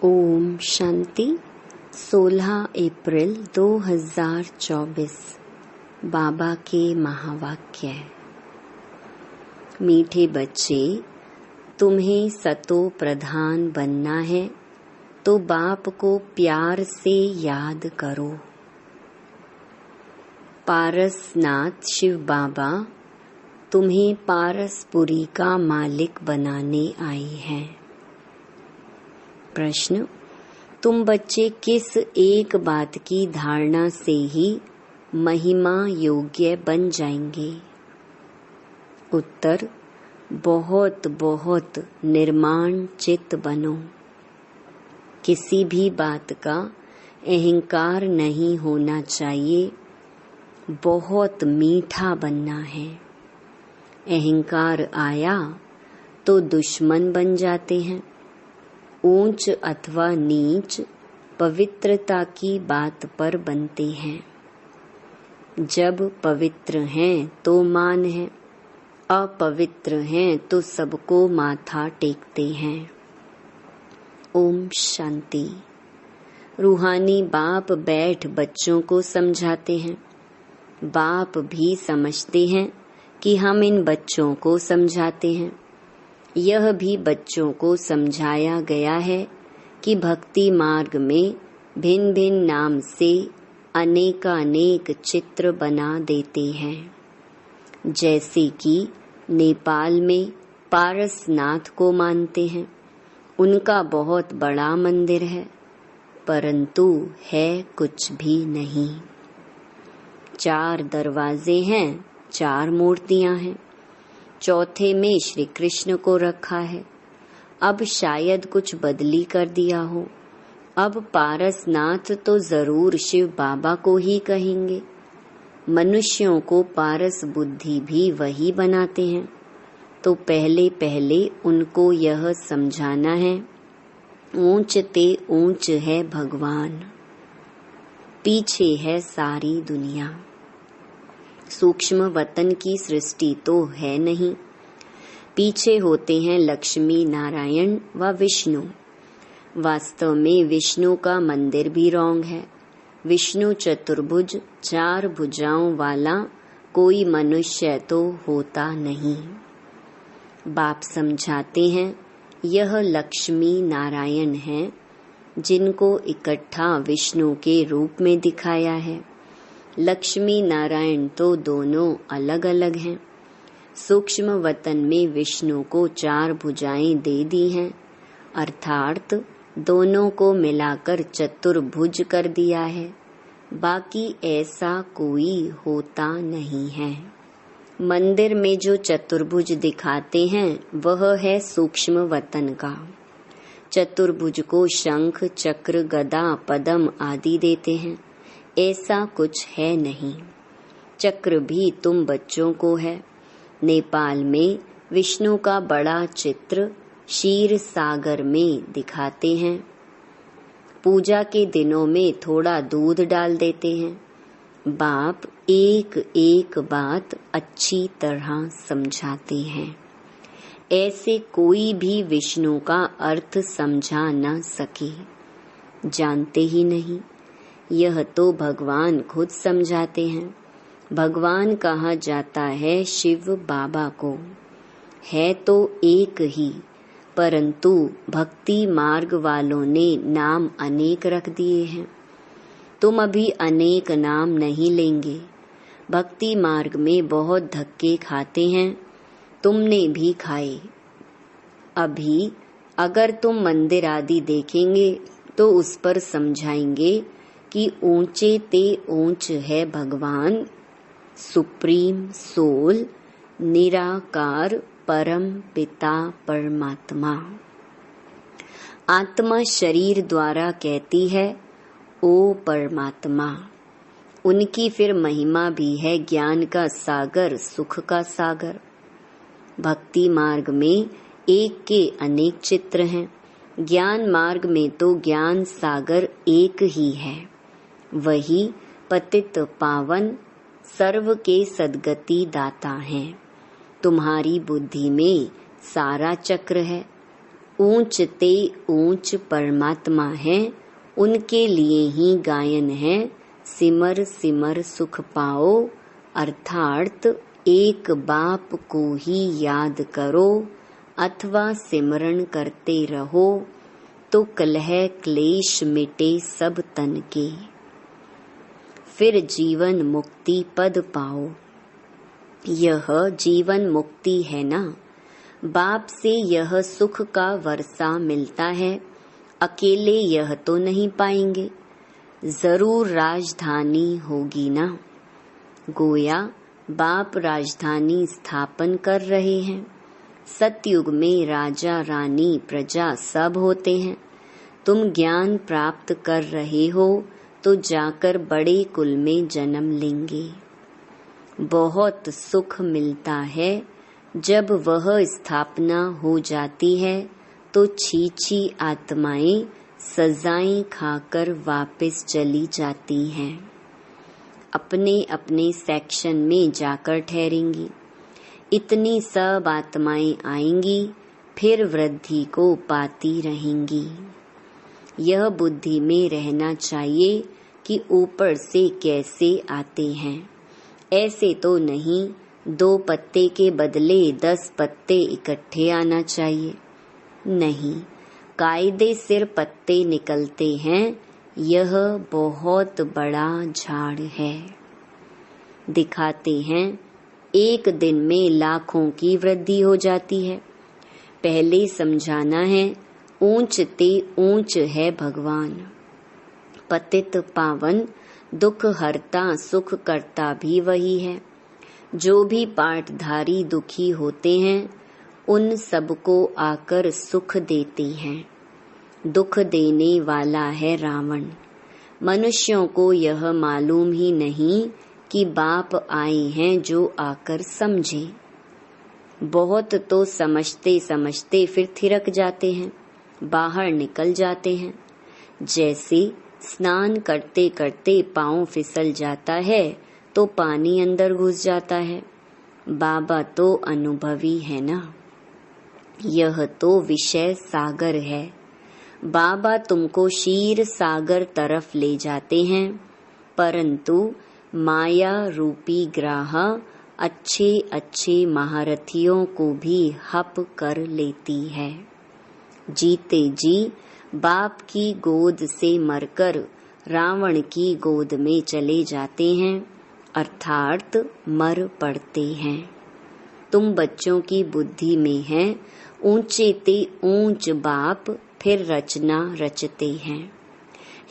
ओम शांति। 16 अप्रैल 2024 बाबा के महावाक्य। मीठे बच्चे, तुम्हें सतो प्रधान बनना है तो बाप को प्यार से याद करो। पारसनाथ शिव बाबा तुम्हें पारसपुरी का मालिक बनाने आई हैं। प्रश्न, तुम बच्चे किस एक बात की धारणा से ही महिमा योग्य बन जाएंगे? उत्तर, बहुत बहुत निर्माण चित्त बनो। किसी भी बात का अहंकार नहीं होना चाहिए। बहुत मीठा बनना है। अहंकार आया तो दुश्मन बन जाते हैं। ऊंच अथवा नीच पवित्रता की बात पर बनते हैं। जब पवित्र हैं तो मान है, अपवित्र हैं तो सबको माथा टेकते हैं। ओम शांति। रूहानी बाप बैठ बच्चों को समझाते हैं। बाप भी समझते हैं कि हम इन बच्चों को समझाते हैं। यह भी बच्चों को समझाया गया है कि भक्ति मार्ग में भिन्न भिन्न नाम से अनेकानेक चित्र बना देते हैं। जैसे कि नेपाल में पारसनाथ को मानते हैं। उनका बहुत बड़ा मंदिर है, परंतु है कुछ भी नहीं। 4 दरवाजे हैं, 4 मूर्तियां हैं। चौथे में श्री कृष्ण को रखा है। अब शायद कुछ बदली कर दिया हो। अब पारसनाथ तो जरूर शिव बाबा को ही कहेंगे। मनुष्यों को पारस बुद्धि भी वही बनाते हैं। तो पहले पहले उनको यह समझाना है, ऊंच ते ऊंच है भगवान, पीछे है सारी दुनिया। सूक्ष्म वतन की सृष्टि तो है नहीं। पीछे होते हैं लक्ष्मी नारायण व विष्णु। वास्तव में विष्णु का मंदिर भी रॉन्ग है। विष्णु चतुर्भुज 4 भुजाओं वाला कोई मनुष्य तो होता नहीं। बाप समझाते हैं यह लक्ष्मी नारायण हैं, जिनको इकट्ठा विष्णु के रूप में दिखाया है। लक्ष्मी नारायण तो दोनों अलग अलग हैं। सूक्ष्म वतन में विष्णु को 4 भुजाएं दे दी हैं, अर्थात दोनों को मिलाकर चतुर्भुज कर दिया है। बाकी ऐसा कोई होता नहीं है। मंदिर में जो चतुर्भुज दिखाते हैं वह है सूक्ष्म वतन का। चतुर्भुज को शंख, चक्र, गदा, पद्म आदि देते हैं। ऐसा कुछ है नहीं। चक्र भी तुम बच्चों को है। नेपाल में विष्णु का बड़ा चित्र क्षीर सागर में दिखाते हैं। पूजा के दिनों में थोड़ा दूध डाल देते हैं। बाप एक एक बात अच्छी तरह समझाते हैं। ऐसे कोई भी विष्णु का अर्थ समझा न सके, जानते ही नहीं। यह तो भगवान खुद समझाते हैं। भगवान कहा जाता है शिव बाबा को। है तो एक ही, परंतु भक्ति मार्ग वालों ने नाम अनेक रख दिए हैं। तुम अभी अनेक नाम नहीं लेंगे। भक्ति मार्ग में बहुत धक्के खाते हैं, तुमने भी खाए। अभी अगर तुम मंदिर आदि देखेंगे तो उस पर समझाएंगे कि ऊंचे ते ऊंच है भगवान, सुप्रीम सोल, निराकार परम पिता परमात्मा। आत्मा शरीर द्वारा कहती है ओ परमात्मा। उनकी फिर महिमा भी है ज्ञान का सागर, सुख का सागर। भक्ति मार्ग में एक के अनेक चित्र हैं। ज्ञान मार्ग में तो ज्ञान सागर एक ही है। वही पतित पावन सर्व के सद्गति दाता हैं। तुम्हारी बुद्धि में सारा चक्र है। ऊंच ते ऊंच परमात्मा है, उनके लिए ही गायन है। सिमर सिमर सुख पाओ, अर्थात एक बाप को ही याद करो अथवा सिमरण करते रहो, तो कलह क्लेश मिटे सब तन के। फिर जीवन मुक्ति पद पाओ। यह जीवन मुक्ति है ना। बाप से यह सुख का वर्षा मिलता है, अकेले यह तो नहीं पाएंगे, जरूर राजधानी होगी ना। गोया बाप राजधानी स्थापन कर रहे हैं। सतयुग में राजा रानी प्रजा सब होते हैं। तुम ज्ञान प्राप्त कर रहे हो तो जाकर बड़े कुल में जन्म लेंगे। बहुत सुख मिलता है, जब वह स्थापना हो जाती है तो छीछी आत्माएं सजाएं खाकर वापस चली जाती हैं, अपने अपने सेक्शन में जाकर ठहरेंगी। इतनी सब आत्माएं आएंगी, फिर वृद्धि को पाती रहेंगी। यह बुद्धि में रहना चाहिए कि ऊपर से कैसे आते हैं। ऐसे तो नहीं 2 पत्ते के बदले 10 पत्ते इकट्ठे आना चाहिए। नहीं, कायदे सिर पत्ते निकलते हैं। यह बहुत बड़ा झाड़ है। दिखाते हैं एक दिन में लाखों की वृद्धि हो जाती है। पहले समझाना है, ऊंच ते ऊंच है भगवान। पतित पावन दुख हरता सुख करता भी वही है। जो भी पाठधारी दुखी होते हैं, उन सबको आकर सुख देते हैं। दुख देने वाला है रावण। मनुष्यों को यह मालूम ही नहीं कि बाप आए हैं जो आकर समझे। बहुत तो समझते समझते फिर थिरक जाते हैं, बाहर निकल जाते हैं। जैसे स्नान करते करते पांव फिसल जाता है तो पानी अंदर घुस जाता है। बाबा तो अनुभवी है ना। यह तो विषय सागर है। बाबा तुमको क्षीर सागर तरफ ले जाते हैं, परंतु माया रूपी ग्राह अच्छे अच्छे महारथियों को भी हप कर लेती है। जीते जी बाप की गोद से मरकर रावण की गोद में चले जाते हैं, अर्थात मर पड़ते हैं। तुम बच्चों की बुद्धि में है, ऊंचे ते ऊंच बाप फिर रचना रचते हैं।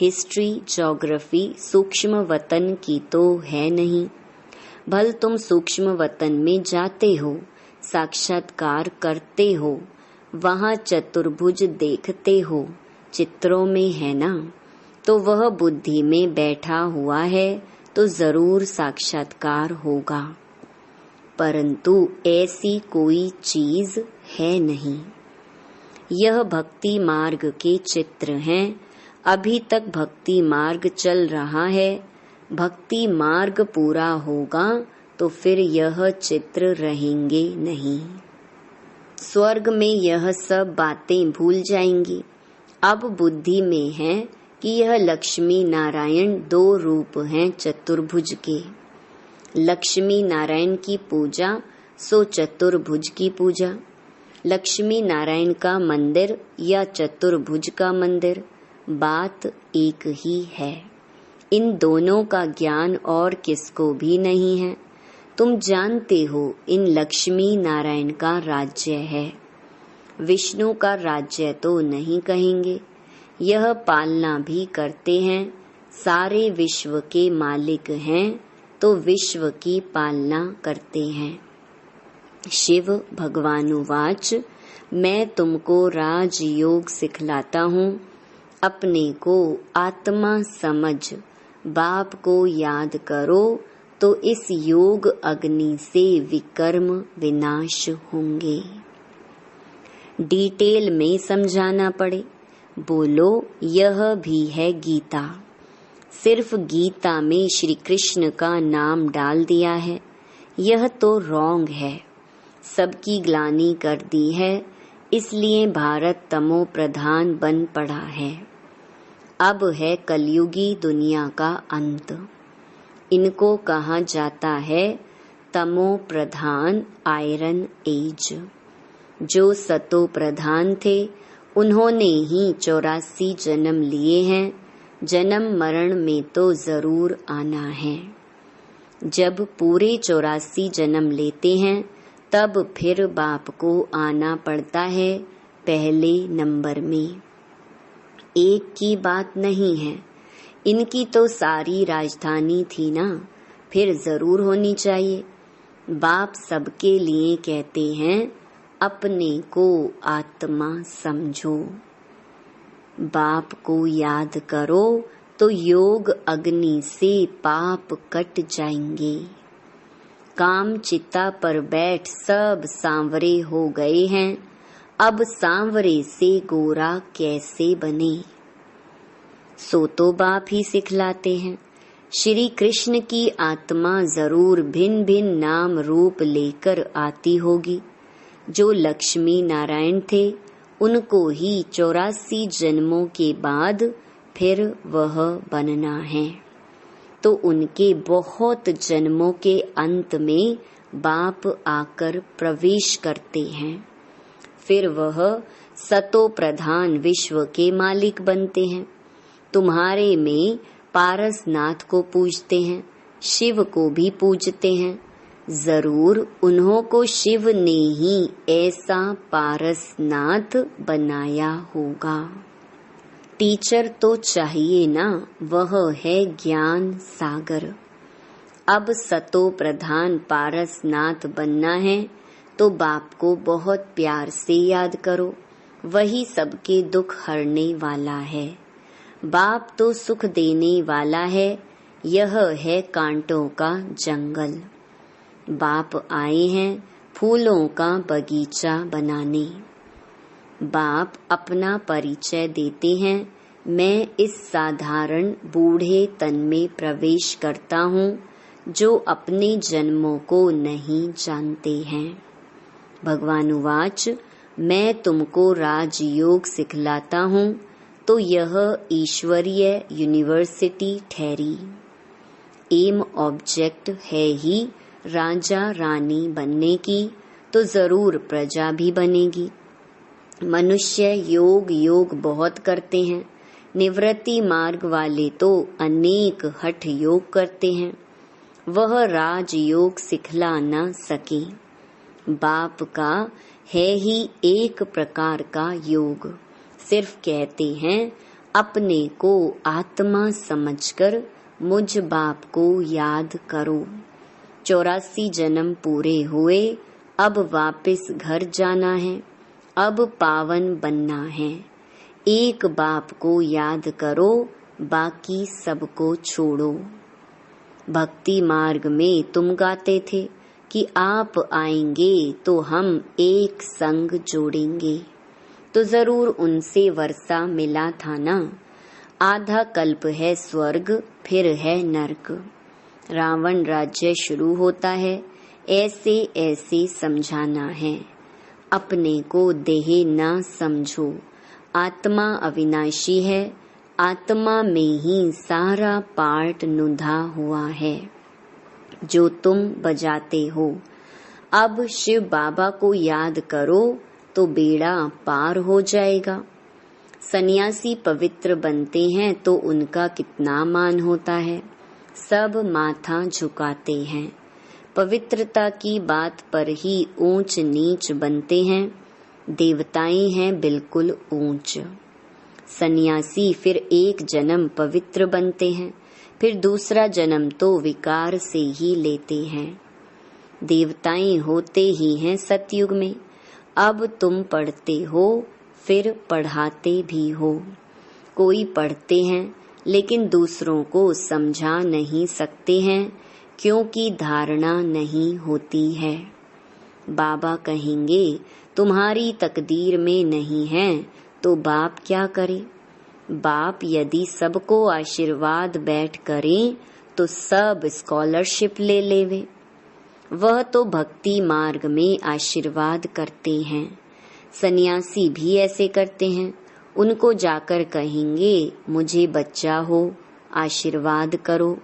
हिस्ट्री ज्योग्राफी सूक्ष्म वतन की तो है नहीं। भल तुम सूक्ष्म वतन में जाते हो, साक्षात्कार करते हो, वहाँ चतुर्भुज देखते हो, चित्रों में है ना। तो वह बुद्धि में बैठा हुआ है तो जरूर साक्षात्कार होगा, परंतु ऐसी कोई चीज है नहीं। यह भक्ति मार्ग के चित्र हैं। अभी तक भक्ति मार्ग चल रहा है। भक्ति मार्ग पूरा होगा तो फिर यह चित्र रहेंगे नहीं। स्वर्ग में यह सब बातें भूल जाएंगी। अब बुद्धि में है कि यह लक्ष्मी नारायण 2 रूप हैं चतुर्भुज के। लक्ष्मी नारायण की पूजा सो चतुर्भुज की पूजा। लक्ष्मी नारायण का मंदिर या चतुर्भुज का मंदिर, बात एक ही है। इन दोनों का ज्ञान और किसको भी नहीं है। तुम जानते हो इन लक्ष्मी नारायण का राज्य है। विष्णु का राज्य तो नहीं कहेंगे। यह पालना भी करते हैं। सारे विश्व के मालिक हैं तो विश्व की पालना करते हैं। शिव भगवानुवाच, मैं तुमको राजयोग सिखलाता हूँ। अपने को आत्मा समझ बाप को याद करो तो इस योग अग्नि से विकर्म विनाश होंगे। डिटेल में समझाना पड़े। बोलो, यह भी है गीता। सिर्फ गीता में श्री कृष्ण का नाम डाल दिया है। यह तो रॉन्ग है। सबकी ग्लानि कर दी है। इसलिए भारत तमो प्रधान बन पड़ा है। अब है कलयुगी दुनिया का अंत। इनको कहा जाता है तमो प्रधान आयरन एज। जो सतो प्रधान थे उन्होंने ही 84 जन्म लिए हैं। जन्म मरण में तो जरूर आना है। जब पूरे 84 जन्म लेते हैं तब फिर बाप को आना पड़ता है पहले नंबर में। एक की बात नहीं है, इनकी तो सारी राजधानी थी ना, फिर जरूर होनी चाहिए। बाप सबके लिए कहते हैं अपने को आत्मा समझो। बाप को याद करो तो योग अग्नि से पाप कट जाएंगे। काम चिता पर बैठ सब सांवरे हो गए हैं, अब सांवरे से गोरा कैसे बने। सो तो बाप ही सिखलाते हैं। श्री कृष्ण की आत्मा जरूर भिन्न भिन्न नाम रूप लेकर आती होगी। जो लक्ष्मी नारायण थे उनको ही 84 जन्मों के बाद फिर वह बनना है। तो उनके बहुत जन्मों के अंत में बाप आकर प्रवेश करते हैं। फिर वह सतो प्रधान विश्व के मालिक बनते हैं। तुम्हारे में पारसनाथ को पूजते हैं, शिव को भी पूजते हैं। जरूर उन्हों को शिव ने ही ऐसा पारसनाथ बनाया होगा। टीचर तो चाहिए ना, वह है ज्ञान सागर। अब सतो प्रधान पारसनाथ बनना है तो बाप को बहुत प्यार से याद करो। वही सबके दुख हरने वाला है। बाप तो सुख देने वाला है। यह है कांटों का जंगल। बाप आए हैं फूलों का बगीचा बनाने। बाप अपना परिचय देते हैं। मैं इस साधारण बूढ़े तन में प्रवेश करता हूँ जो अपने जन्मों को नहीं जानते हैं। भगवान उवाच, मैं तुमको राजयोग सिखलाता हूँ तो यह ईश्वरीय यूनिवर्सिटी ठहरी। एम ऑब्जेक्ट है ही राजा रानी बनने की, तो जरूर प्रजा भी बनेगी। मनुष्य योग बहुत करते हैं। निवृत्ति मार्ग वाले तो अनेक हठ योग करते हैं। वह राजयोग सिखला न सके। बाप का है ही एक प्रकार का योग। सिर्फ कहते हैं अपने को आत्मा समझकर मुझ बाप को याद करो। 84 जन्म पूरे हुए, अब वापस घर जाना है। अब पावन बनना है। एक बाप को याद करो, बाकी सबको छोड़ो। भक्ति मार्ग में तुम गाते थे कि आप आएंगे तो हम एक संग जोड़ेंगे, तो जरूर उनसे वर्षा मिला था ना। आधा कल्प है स्वर्ग, फिर है नरक। रावण राज्य शुरू होता है, ऐसे ऐसे समझाना है। अपने को देह न समझो। आत्मा अविनाशी है। आत्मा में ही सारा पार्ट नुधा हुआ है जो तुम बजाते हो। अब शिव बाबा को याद करो तो बेड़ा पार हो जाएगा। सन्यासी पवित्र बनते हैं तो उनका कितना मान होता है। सब माथा झुकाते हैं। पवित्रता की बात पर ही ऊंच नीच बनते हैं। देवताएं हैं बिल्कुल ऊंच। सन्यासी फिर एक जन्म पवित्र बनते हैं, फिर दूसरा जन्म तो विकार से ही लेते हैं। देवताएं होते ही हैं सतयुग में। अब तुम पढ़ते हो, फिर पढ़ाते भी हो। कोई पढ़ते हैं लेकिन दूसरों को समझा नहीं सकते हैं क्योंकि धारणा नहीं होती है। बाबा कहेंगे तुम्हारी तकदीर में नहीं है तो बाप क्या करे। बाप यदि सबको आशीर्वाद बैठ करें तो सब स्कॉलरशिप ले लेवे। वह तो भक्ति मार्ग में आशीर्वाद करते हैं। सन्यासी भी ऐसे करते हैं। उनको जाकर कहेंगे मुझे बच्चा हो, आशीर्वाद करो।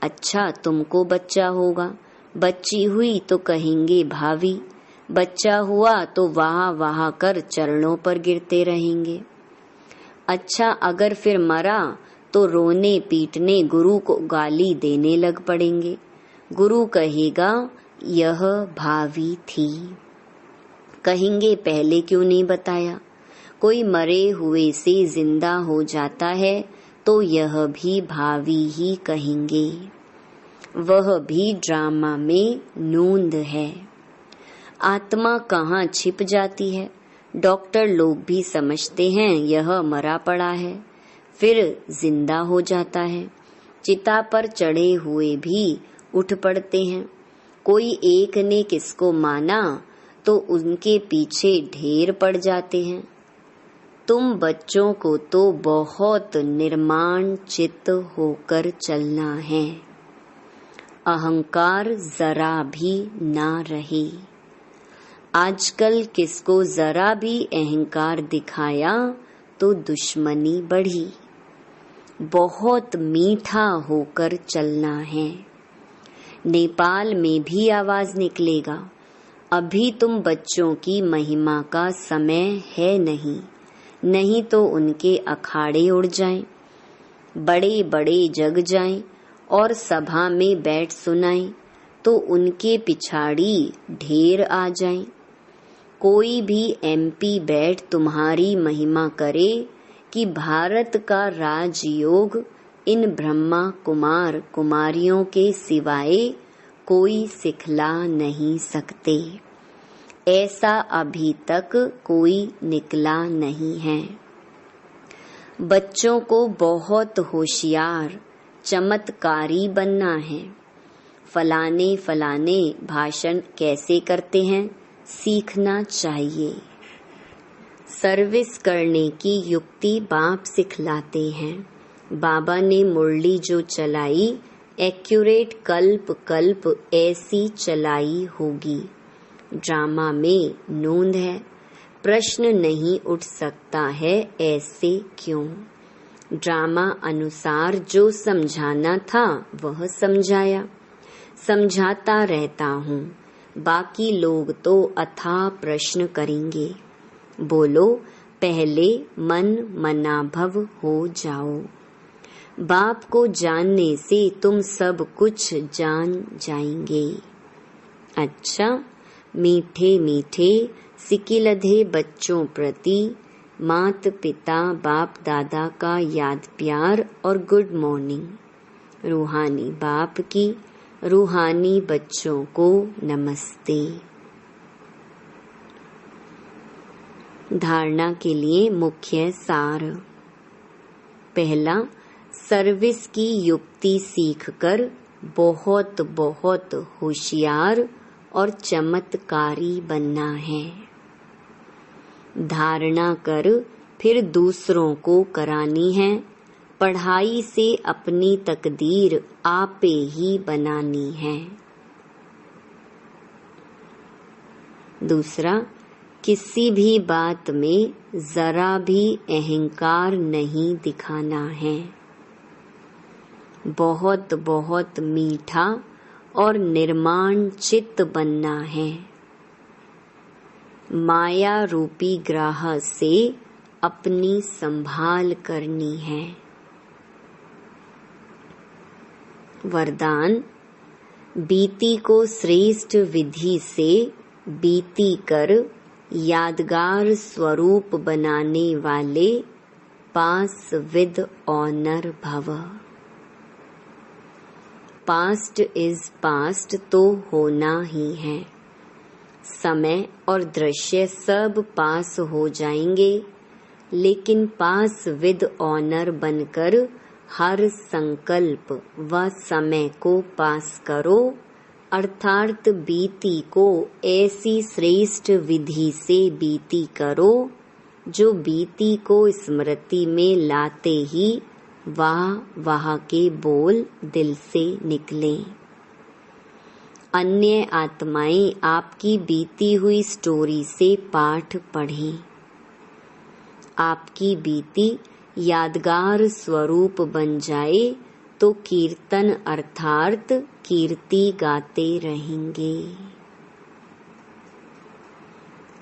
अच्छा तुमको बच्चा होगा, बच्ची हुई तो कहेंगे भावी, बच्चा हुआ तो वाह वाह कर चरणों पर गिरते रहेंगे। अच्छा अगर फिर मरा तो रोने पीटने गुरु को गाली देने लग पड़ेंगे। गुरु कहेगा यह भावी थी। कहेंगे पहले क्यों नहीं बताया। कोई मरे हुए से जिंदा हो जाता है तो यह भी भावी ही कहेंगे। वह भी ड्रामा में नूंद है। आत्मा कहाँ छिप जाती है। डॉक्टर लोग भी समझते हैं यह मरा पड़ा है, फिर जिंदा हो जाता है। चिता पर चढ़े हुए भी उठ पड़ते हैं। कोई एक ने किसको माना तो उनके पीछे ढेर पड़ जाते हैं। तुम बच्चों को तो बहुत निर्माण चित्त होकर चलना है। अहंकार जरा भी ना रहे। आजकल किसको जरा भी अहंकार दिखाया तो दुश्मनी बढ़ी। बहुत मीठा होकर चलना है। नेपाल में भी आवाज निकलेगा, अभी तुम बच्चों की महिमा का समय है नहीं, नहीं तो उनके अखाड़े उड़ जाएं, बड़े बड़े जग जाएं और सभा में बैठ सुनाएं तो उनके पिछाड़ी ढेर आ जाएं। कोई भी एमपी बैठ तुम्हारी महिमा करे कि भारत का राजयोग इन ब्रह्मा कुमार कुमारियों के सिवाय कोई सिखला नहीं सकते। ऐसा अभी तक कोई निकला नहीं है। बच्चों को बहुत होशियार चमत्कारी बनना है। फलाने फलाने भाषण कैसे करते हैं सीखना चाहिए। सर्विस करने की युक्ति बाप सिखलाते हैं। बाबा ने मुरली जो चलाई एक्यूरेट कल्प कल्प ऐसी चलाई होगी। ड्रामा में नूंद है। प्रश्न नहीं उठ सकता है ऐसे क्यों। ड्रामा अनुसार जो समझाना था वह समझाया। समझाता रहता हूँ, बाकी लोग तो अथाह प्रश्न करेंगे। बोलो पहले मन मनाभव हो जाओ। बाप को जानने से तुम सब कुछ जान जाएंगे। अच्छा, मीठे मीठे सिकिलधे बच्चों प्रति मात पिता बाप दादा का याद प्यार और गुड मॉर्निंग। रूहानी बाप की रूहानी बच्चों को नमस्ते। धारणा के लिए मुख्य सार। पहला, सर्विस की युक्ति सीखकर बहुत बहुत होशियार और चमत्कारी बनना है। धारणा कर फिर दूसरों को करानी है। पढ़ाई से अपनी तकदीर आपे ही बनानी है। दूसरा, किसी भी बात में जरा भी अहंकार नहीं दिखाना है। बहुत बहुत मीठा और निर्माण चित्त बनना है। माया रूपी ग्राह से अपनी संभाल करनी है। वरदान, बीती को श्रेष्ठ विधि से बीती कर यादगार स्वरूप बनाने वाले पास विद ऑनर भव। पास्ट इज पास्ट तो होना ही है। समय और दृश्य सब पास हो जाएंगे, लेकिन पास विद ऑनर बनकर हर संकल्प व समय को पास करो, अर्थात बीती को ऐसी श्रेष्ठ विधि से बीती करो जो बीती को स्मृति में लाते ही वाह वाह के बोल दिल से निकलें। अन्य आत्माएं आपकी बीती हुई स्टोरी से पाठ पढ़ें। आपकी बीती यादगार स्वरूप बन जाए तो कीर्तन अर्थात कीर्ति गाते रहेंगे।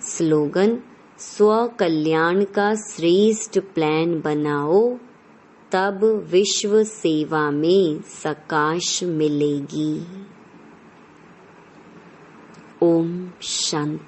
स्लोगन: स्व कल्याण का श्रेष्ठ प्लान बनाओ, तब विश्व सेवा में सकाश मिलेगी। ओम शांति।